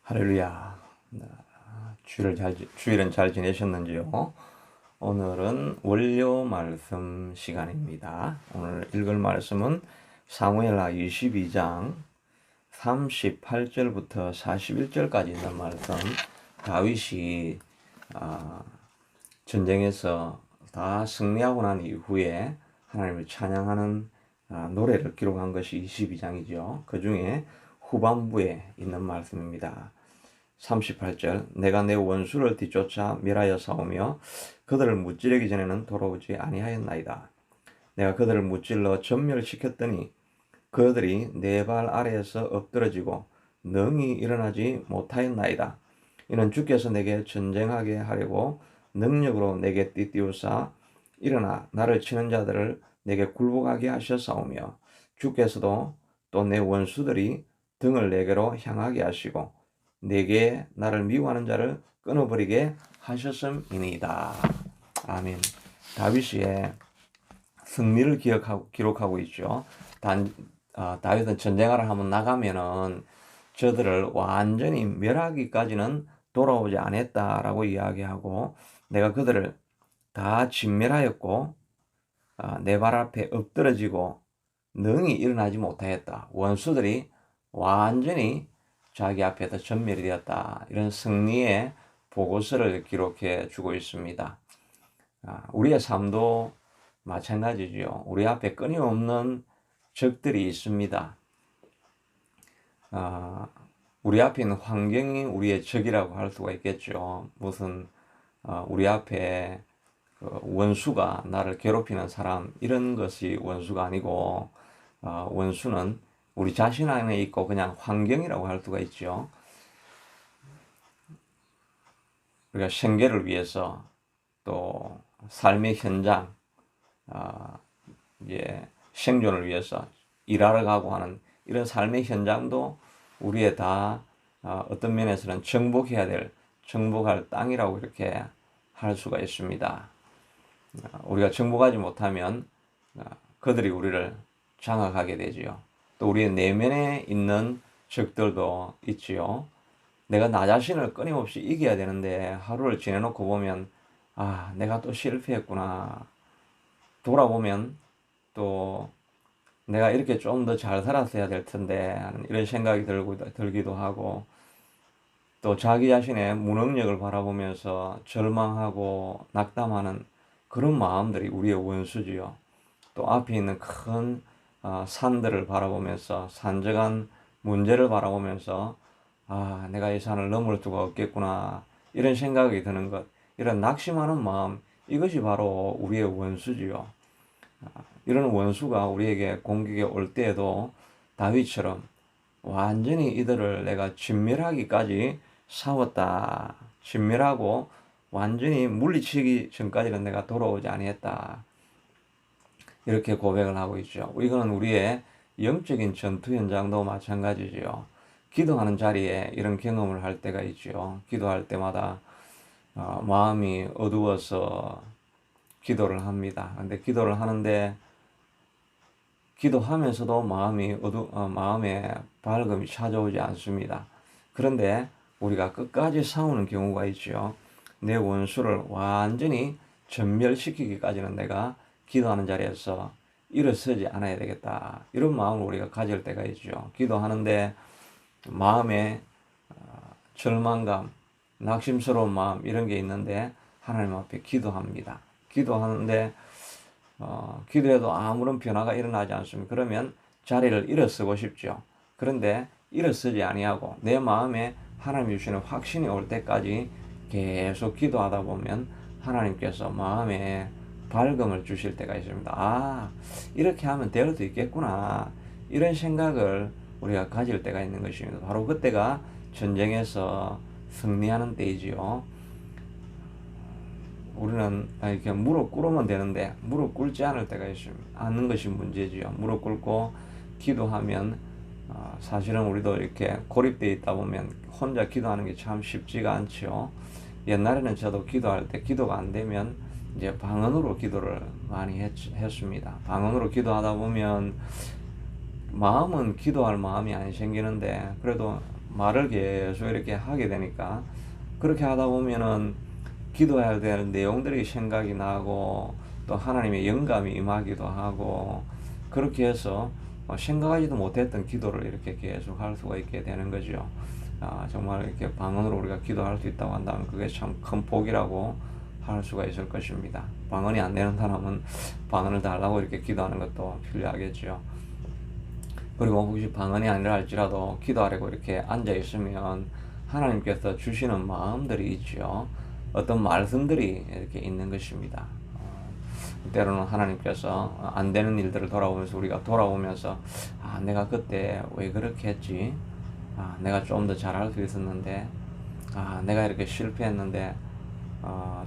할렐루야. 주일은 잘 지내셨는지요? 오늘은 월요 말씀 시간입니다. 오늘 읽을 말씀은 사무엘하 22장 38절부터 41절까지 있는 말씀. 다윗이 전쟁에서 다 승리하고 난 이후에 하나님을 찬양하는 노래를 기록한 것이 22장이죠. 그 중에 후반부에 있는 말씀입니다. 38절 내가 내 원수를 뒤쫓아 멸하여 싸우며 그들을 무찌르기 전에는 돌아오지 아니하였나이다. 내가 그들을 무찔러 전멸시켰더니 그들이 내 발 아래에서 엎드러지고 능히 일어나지 못하였나이다. 이는 주께서 내게 전쟁하게 하려고 능력으로 내게 띠띠우사 일어나 나를 치는 자들을 내게 굴복하게 하셨사오며 주께서도 또 내 원수들이 등을 내게로 향하게 하시고 내게 나를 미워하는 자를 끊어버리게 하셨음이니이다. 아멘. 다윗의 승리를 기록하고 있죠. 다윗은 전쟁하러 한번 나가면은 저들을 완전히 멸하기까지는 돌아오지 않았다라고 이야기하고, 내가 그들을 다 진멸하였고 내 발 앞에 엎드러지고 능히 일어나지 못하였다. 원수들이 완전히 자기 앞에서 전멸이 되었다. 이런 승리의 보고서를 기록해 주고 있습니다. 우리의 삶도 마찬가지죠. 우리 앞에 끊임없는 적들이 있습니다. 우리 앞에 있는 환경이 우리의 적이라고 할 수가 있겠죠. 무슨 우리 앞에 원수가 나를 괴롭히는 사람, 이런 것이 원수가 아니고 원수는 우리 자신 안에 있고 그냥 환경이라고 할 수가 있죠. 우리가 생계를 위해서 또 삶의 현장, 이제 생존을 위해서 일하러 가고 하는 이런 삶의 현장도 우리의 다 어떤 면에서는 정복할 땅이라고 이렇게 할 수가 있습니다. 우리가 정복하지 못하면 그들이 우리를 장악하게 되지요. 또 우리의 내면에 있는 적들도 있지요. 내가 나 자신을 끊임없이 이겨야 되는데 하루를 지내놓고 보면 내가 또 실패했구나. 돌아보면 또 내가 이렇게 좀 더 잘 살았어야 될 텐데 하는 이런 생각이 들기도 하고, 또 자기 자신의 무능력을 바라보면서 절망하고 낙담하는 그런 마음들이 우리의 원수지요. 또 앞에 있는 큰 산들을 바라보면서, 산적한 문제를 바라보면서 내가 이 산을 넘을 수가 없겠구나, 이런 생각이 드는 것, 이런 낙심하는 마음, 이것이 바로 우리의 원수지요. 이런 원수가 우리에게 공격에 올 때에도 다윗처럼 완전히 이들을 내가 진멸하기까지 싸웠다. 진멸하고 완전히 물리치기 전까지는 내가 돌아오지 아니했다. 이렇게 고백을 하고 있죠. 이거는 우리의 영적인 전투 현장도 마찬가지죠. 기도하는 자리에 이런 경험을 할 때가 있죠. 기도할 때마다 마음이 어두워서 기도를 합니다. 근데 기도를 하는데 기도하면서도 마음에 밝음이 찾아오지 않습니다. 그런데 우리가 끝까지 싸우는 경우가 있죠. 내 원수를 완전히 전멸시키기까지는 내가 기도하는 자리에서 일어서지 않아야 되겠다. 이런 마음을 우리가 가질 때가 있죠. 기도하는데 마음에 절망감, 낙심스러운 마음, 이런 게 있는데 하나님 앞에 기도합니다. 기도하는데 기도해도 아무런 변화가 일어나지 않습니다. 그러면 자리를 일어서고 싶죠. 그런데 일어서지 아니하고 내 마음에 하나님 주시는 확신이 올 때까지 계속 기도하다 보면 하나님께서 마음에 밝음을 주실 때가 있습니다. 이렇게 하면 될 수도 있겠구나, 이런 생각을 우리가 가질 때가 있는 것입니다. 바로 그때가 전쟁에서 승리하는 때이지요. 우리는 이렇게 무릎 꿇으면 되는데 무릎 꿇지 않을 때가 있습니다. 않는 것이 문제지요. 무릎 꿇고 기도하면 사실은 우리도 이렇게 고립되어 있다 보면 혼자 기도하는 게 참 쉽지가 않죠. 옛날에는 저도 기도할 때 기도가 안 되면 이제 방언으로 기도를 많이 했습니다. 방언으로 기도하다 보면 마음은 기도할 마음이 안 생기는데 그래도 말을 계속 이렇게 하게 되니까 그렇게 하다 보면은 기도해야 될 내용들이 생각이 나고 또 하나님의 영감이 임하기도 하고 그렇게 해서 생각하지도 못했던 기도를 이렇게 계속 할 수가 있게 되는 거죠. 정말 이렇게 방언으로 우리가 기도할 수 있다고 한다면 그게 참 큰 복이라고 할 수가 있을 것입니다. 방언이 안 되는 사람은 방언을 달라고 이렇게 기도하는 것도 필요하겠죠. 그리고 혹시 방언이 아니라 할지라도 기도하려고 이렇게 앉아 있으면 하나님께서 주시는 마음들이 있죠. 어떤 말씀들이 이렇게 있는 것입니다. 때로는 하나님께서 안 되는 일들을 돌아보면서 우리가 돌아오면서 내가 그때 왜 그렇게 했지? 내가 좀 더 잘할 수 있었는데 내가 이렇게 실패했는데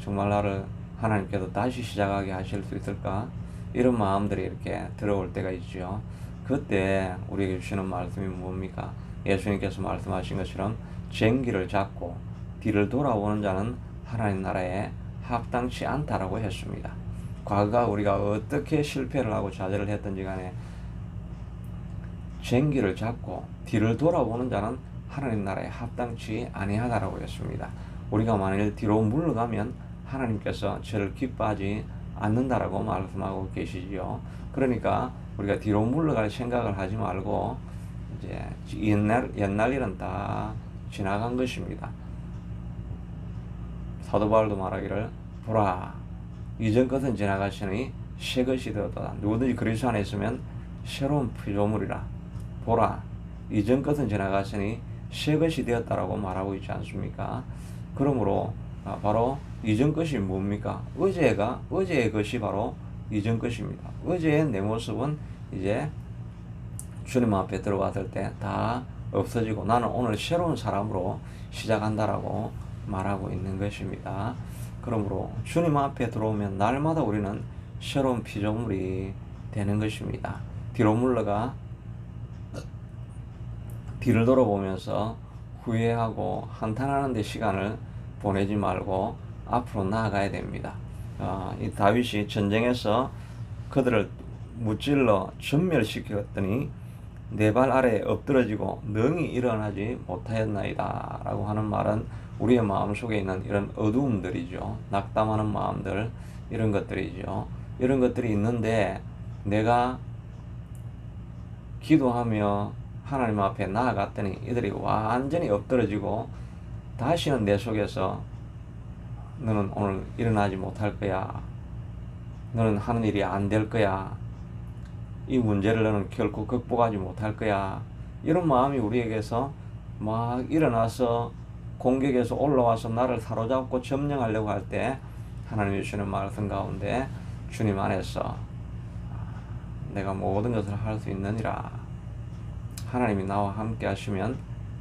정말 나를 하나님께서 다시 시작하게 하실 수 있을까? 이런 마음들이 이렇게 들어올 때가 있죠. 그때 우리에게 주시는 말씀이 뭡니까? 예수님께서 말씀하신 것처럼 쟁기를 잡고 뒤를 돌아오는 자는 하나님 나라에 합당치 않다라고 했습니다. 과거 우리가 어떻게 실패를 하고 좌절을 했든지 간에 쟁기를 잡고 뒤를 돌아보는 자는 하나님 나라에 합당치 아니하다라고 했습니다. 우리가 만일 뒤로 물러가면 하나님께서 저를 기뻐하지 않는다라고 말씀하고 계시지요. 그러니까 우리가 뒤로 물러갈 생각을 하지 말고 이제 옛날 일은 다 지나간 것입니다. 사도 바울도 말하기를 보라 이전 것은 지나가시니 새 것이 되었다. 누구든지 그리스도 안에 있으면 새로운 피조물이라. 보라 이전 것은 지나가시니 새 것이 되었다라고 말하고 있지 않습니까? 그러므로 바로 이전 것이 뭡니까? 어제의 것이 바로 이전 것입니다. 어제의 내 모습은 이제 주님 앞에 들어왔을 때 다 없어지고 나는 오늘 새로운 사람으로 시작한다라고 말하고 있는 것입니다. 그러므로 주님 앞에 들어오면 날마다 우리는 새로운 피조물이 되는 것입니다. 뒤로 물러가 뒤를 돌아보면서 후회하고 한탄하는 데 시간을 보내지 말고 앞으로 나아가야 됩니다. 이 다윗이 전쟁에서 그들을 무찔러 전멸시켰더니 내 발 아래에 엎드러지고 능히 일어나지 못하였나이다 라고 하는 말은 우리의 마음속에 있는 이런 어두움들이죠. 낙담하는 마음들 이런 것들이죠. 이런 것들이 있는데 내가 기도하며 하나님 앞에 나아갔더니 이들이 완전히 엎드러지고 다시는 내 속에서 너는 오늘 일어나지 못할 거야. 너는 하는 일이 안 될 거야. 이 문제를 너는 결코 극복하지 못할 거야. 이런 마음이 우리에게서 막 일어나서 공격에서 올라와서 나를 사로잡고 점령하려고 할 때 하나님이 주시는 말씀 가운데 주님 안에서 내가 모든 것을 할 수 있느니라. 하나님이 나와 함께 하시면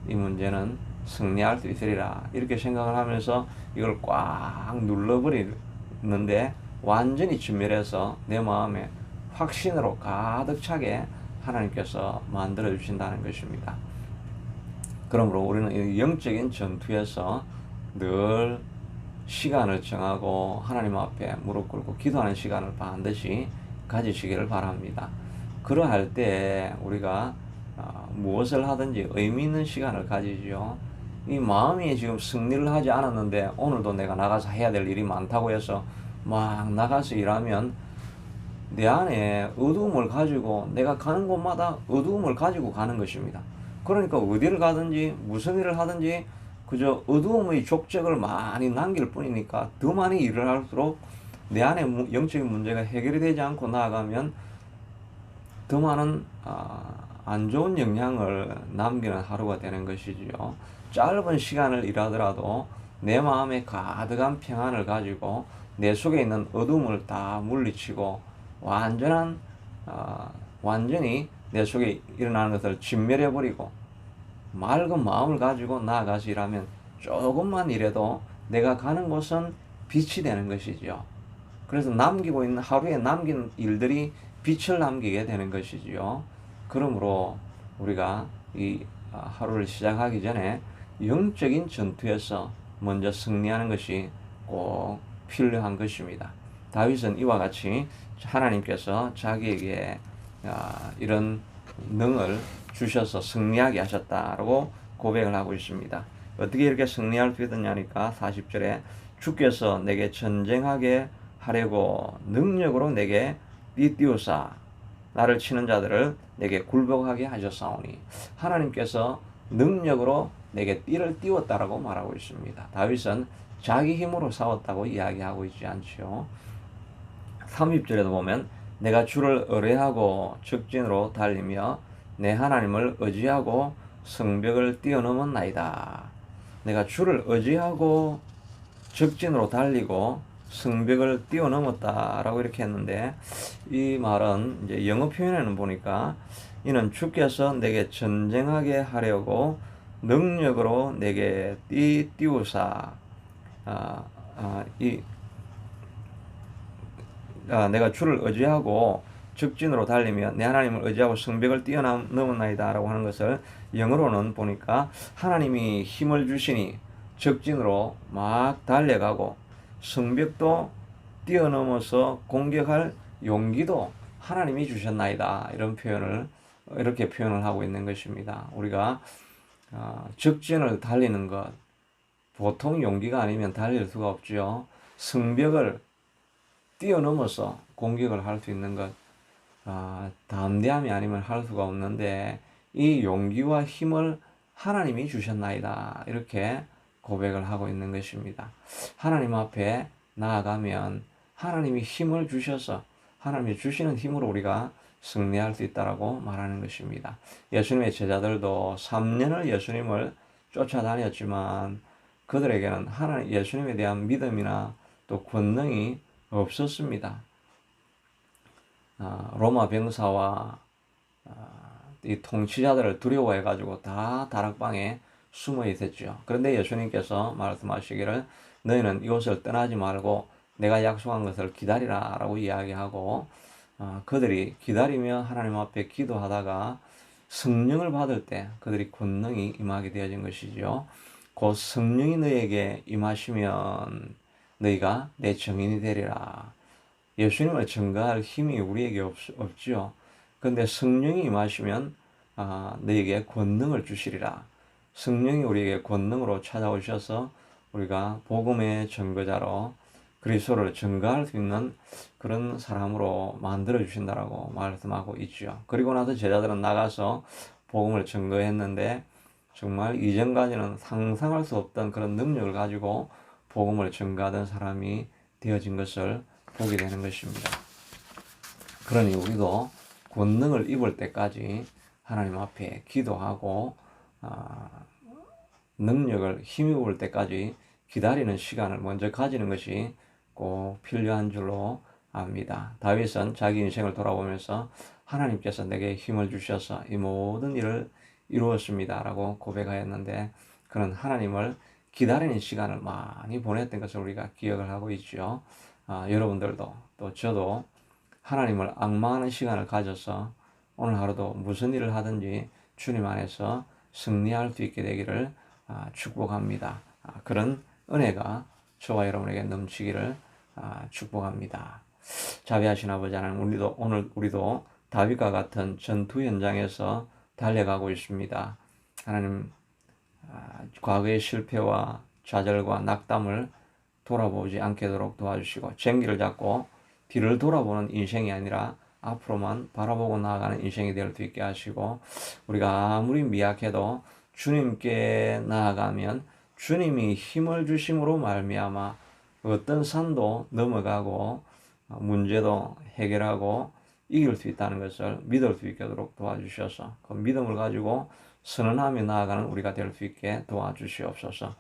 이 문제는 승리할 수 있으리라. 이렇게 생각을 하면서 이걸 꽉 눌러버리는데 완전히 진멸해서 내 마음에 확신으로 가득 차게 하나님께서 만들어 주신다는 것입니다. 그러므로 우리는 영적인 전투에서 늘 시간을 정하고 하나님 앞에 무릎 꿇고 기도하는 시간을 반드시 가지시기를 바랍니다. 그러할 때 우리가 무엇을 하든지 의미 있는 시간을 가지죠. 이 마음이 지금 승리를 하지 않았는데 오늘도 내가 나가서 해야 될 일이 많다고 해서 막 나가서 일하면 내 안에 어두움을 가지고 내가 가는 곳마다 어두움을 가지고 가는 것입니다. 그러니까 어디를 가든지 무슨 일을 하든지 그저 어두움의 족적을 많이 남길 뿐이니까 더 많이 일을 할수록 내 안에 영적인 문제가 해결이 되지 않고 나아가면 더 많은 안 좋은 영향을 남기는 하루가 되는 것이지요. 짧은 시간을 일하더라도 내 마음에 가득한 평안을 가지고 내 속에 있는 어둠을 다 물리치고 완전히 내 속에 일어나는 것을 진멸해버리고 맑은 마음을 가지고 나아가서 일하면 조금만 일해도 내가 가는 곳은 빛이 되는 것이죠. 그래서 남기고 있는 하루에 남긴 일들이 빛을 남기게 되는 것이지요. 그러므로 우리가 이 하루를 시작하기 전에 영적인 전투에서 먼저 승리하는 것이 꼭 필요한 것입니다. 다윗은 이와 같이 하나님께서 자기에게 이런 능을 주셔서 승리하게 하셨다라고 고백을 하고 있습니다. 어떻게 이렇게 승리할 수 있느냐니까 40절에 주께서 내게 전쟁하게 하려고 능력으로 내게 띠띠우사 나를 치는 자들을 내게 굴복하게 하셨사오니 하나님께서 능력으로 내게 띠를 띄웠다라고 말하고 있습니다. 다윗은 자기 힘으로 싸웠다고 이야기하고 있지 않죠. 30절에도 보면 내가 주를 의뢰하고 적진으로 달리며 내 하나님을 의지하고 성벽을 뛰어넘었나이다. 내가 주를 의지하고 적진으로 달리고 성벽을 뛰어넘었다라고 이렇게 했는데 이 말은 이제 영어 표현에는 보니까 이는 주께서 내게 전쟁하게 하려고 능력으로 내게 띄우사 내가 주를 의지하고 적진으로 달리며 내 하나님을 의지하고 성벽을 뛰어넘었나이다 라고 하는 것을 영어로는 보니까 하나님이 힘을 주시니 적진으로 막 달려가고 성벽도 뛰어넘어서 공격할 용기도 하나님이 주셨나이다 이렇게 표현을 하고 있는 것입니다. 우리가 적진을 달리는 것 보통 용기가 아니면 달릴 수가 없죠. 성벽을 뛰어넘어서 공격을 할 수 있는 것, 담대함이 아니면 할 수가 없는데 이 용기와 힘을 하나님이 주셨나이다 이렇게 고백을 하고 있는 것입니다. 하나님 앞에 나아가면 하나님이 힘을 주셔서 하나님이 주시는 힘으로 우리가 승리할 수 있다라고 말하는 것입니다. 예수님의 제자들도 3년을 예수님을 쫓아다녔지만 그들에게는 예수님에 대한 믿음이나 또 권능이 없었습니다. 로마 병사와 이 통치자들을 두려워해가지고 다 다락방에 숨어 있었죠. 그런데 예수님께서 말씀하시기를 너희는 이곳을 떠나지 말고 내가 약속한 것을 기다리라 라고 이야기하고 그들이 기다리며 하나님 앞에 기도하다가 성령을 받을 때 그들이 권능이 임하게 되어진 것이죠. 곧 성령이 너희에게 임하시면 너희가 내 증인이 되리라. 예수님을 증거할 힘이 우리에게 없죠. 그런데 성령이 임하시면 너희에게 권능을 주시리라. 성령이 우리에게 권능으로 찾아오셔서 우리가 복음의 증거자로 그리스도를 증거할 수 있는 그런 사람으로 만들어 주신다라고 말씀하고 있죠. 그리고 나서 제자들은 나가서 복음을 증거했는데 정말 이전까지는 상상할 수 없던 그런 능력을 가지고 복음을 증거하던 사람이 되어진 것을 보게 되는 것입니다. 그러니 우리도 권능을 입을 때까지 하나님 앞에 기도하고 능력을 힘입을 때까지 기다리는 시간을 먼저 가지는 것이 꼭 필요한 줄로 압니다. 다윗은 자기 인생을 돌아보면서 하나님께서 내게 힘을 주셔서 이 모든 일을 이루었습니다 라고 고백하였는데 그런 하나님을 기다리는 시간을 많이 보냈던 것을 우리가 기억을 하고 있죠. 여러분들도 또 저도 하나님을 앙망하는 시간을 가져서 오늘 하루도 무슨 일을 하든지 주님 안에서 승리할 수 있게 되기를 축복합니다. 그런 은혜가 저와 여러분에게 넘치기를 축복합니다. 자비하신 아버지 하나님, 우리도 다윗과 같은 전투 현장에서 달려가고 있습니다. 하나님, 과거의 실패와 좌절과 낙담을 돌아보지 않게 되도록 도와주시고 쟁기를 잡고 뒤를 돌아보는 인생이 아니라 앞으로만 바라보고 나아가는 인생이 될 수 있게 하시고 우리가 아무리 미약해도 주님께 나아가면 주님이 힘을 주심으로 말미암아 어떤 산도 넘어가고 문제도 해결하고 이길 수 있다는 것을 믿을 수 있게 도록 도와주셔서 그 믿음을 가지고 선언하며 나아가는 우리가 될 수 있게 도와주시옵소서.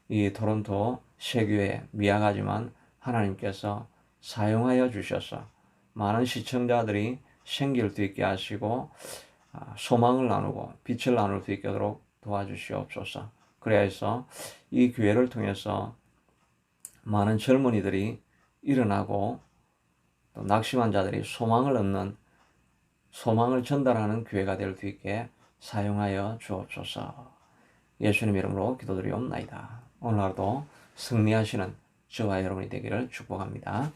이 토론토 세교회 미약하지만 하나님께서 사용하여 주셔서 많은 시청자들이 생길 수 있게 하시고 소망을 나누고 빛을 나눌 수 있도록 도와주시옵소서. 그래야 해서 이 교회를 통해서 많은 젊은이들이 일어나고 또 낙심한 자들이 소망을 얻는 소망을 전달하는 교회가 될 수 있게 사용하여 주옵소서. 예수님 이름으로 기도드리옵나이다. 오늘 하루도 승리하시는 저와 여러분이 되기를 축복합니다.